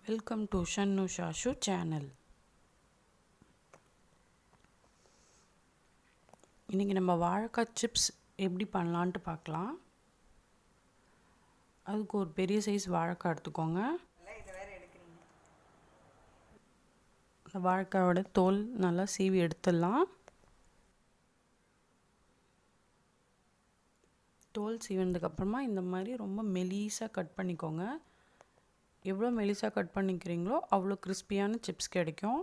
Welcome to Shanu Shashu channel. இன்னைக்கு நம்ம வாழைக்காய் சிப்ஸ் எப்படி பண்ணலாம்னு பார்க்கலாம். அதுக்கு ஒரு பெரிய சைஸ் வாழைக்காய் எடுத்துக்கோங்க. அந்த வாழைக்காயோட தோல் நல்லா சீவி எடுத்துடலாம். தோல் சீவினதுக்கு அப்புறமா இந்த மாதிரி ரொம்ப மெலிசாக கட் பண்ணிக்கோங்க. எவ்வளோ மெலிசாக கட் பண்ணிக்கிறீங்களோ அவ்வளோ கிறிஸ்பியான சிப்ஸ் கிடைக்கும்.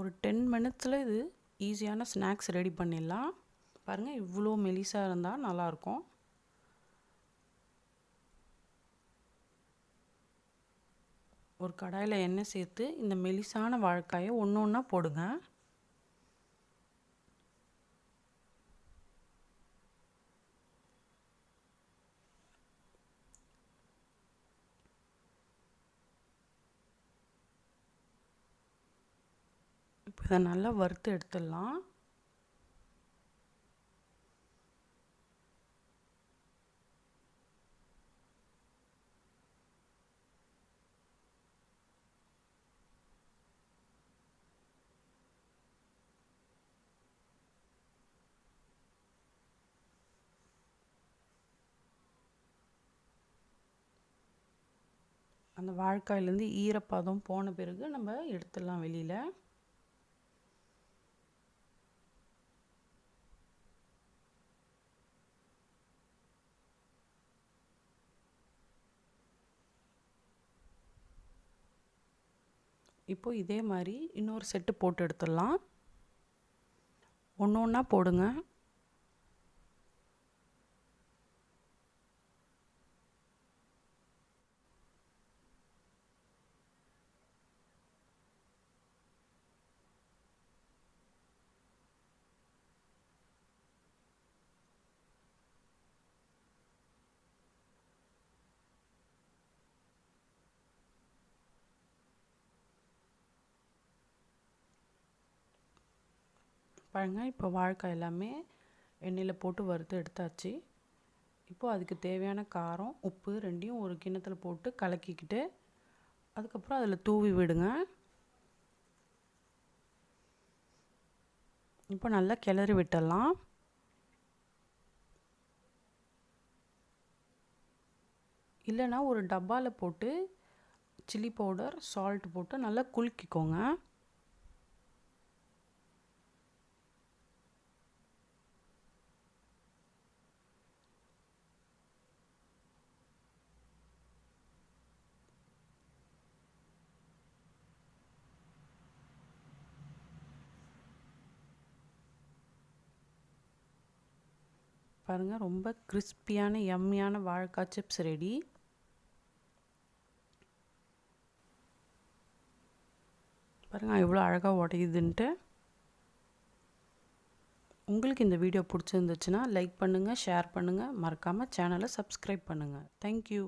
ஒரு 10 மினிட்ஸில் இது ஈஸியான ஸ்நாக்ஸ் ரெடி பண்ணிடலாம். பாருங்கள், இவ்வளோ மெலிசாக இருந்தால் நல்லாயிருக்கும். ஒரு கடாயில் எண்ணெய் சேர்த்து இந்த மெலிசான வாழைக்காயை ஒன்று ஒன்றா போடுங்க. இப்போ இதை நல்லா வறுத்து எடுத்துடலாம். அந்த வாழைக்காயிலேருந்து ஈரப்பதம் போன பிறகு நம்ம எடுத்துடலாம் வெளியில். இப்போ இதே மாதிரி இன்னொரு செட்டு போட்டு எடுத்துடலாம். ஒன்று ஒன்றா போடுங்க. பாருங்கள், இப்போ வாழைக்காய் எல்லாமே எண்ணெயில் போட்டு வறுத்து எடுத்தாச்சு. இப்போது அதுக்கு தேவையான காரம், உப்பு ரெண்டையும் ஒரு கிண்ணத்தில் போட்டு கலக்கிக்கிட்டு அதுக்கப்புறம் அதில் தூவி விடுங்க. இப்போ நல்லா கிளறி விட்டுடலாம். இல்லைன்னா ஒரு டப்பாவில் போட்டு சில்லி பவுடர், சால்ட் போட்டு நல்லா குலுக்கிக்கோங்க. பாருங்கள், ரொம்ப கிறிஸ்பியான யம்மியான வாழைக்காய் சிப்ஸ் ரெடி. பாருங்கள் எவ்வளோ அழகாக உடையுதுன்ட்டு. உங்களுக்கு இந்த வீடியோ பிடிச்சிருந்துச்சுன்னா லைக் பண்ணுங்கள், ஷேர் பண்ணுங்கள், மறக்காமல் சேனலை சப்ஸ்கிரைப் பண்ணுங்கள். தேங்க்யூ.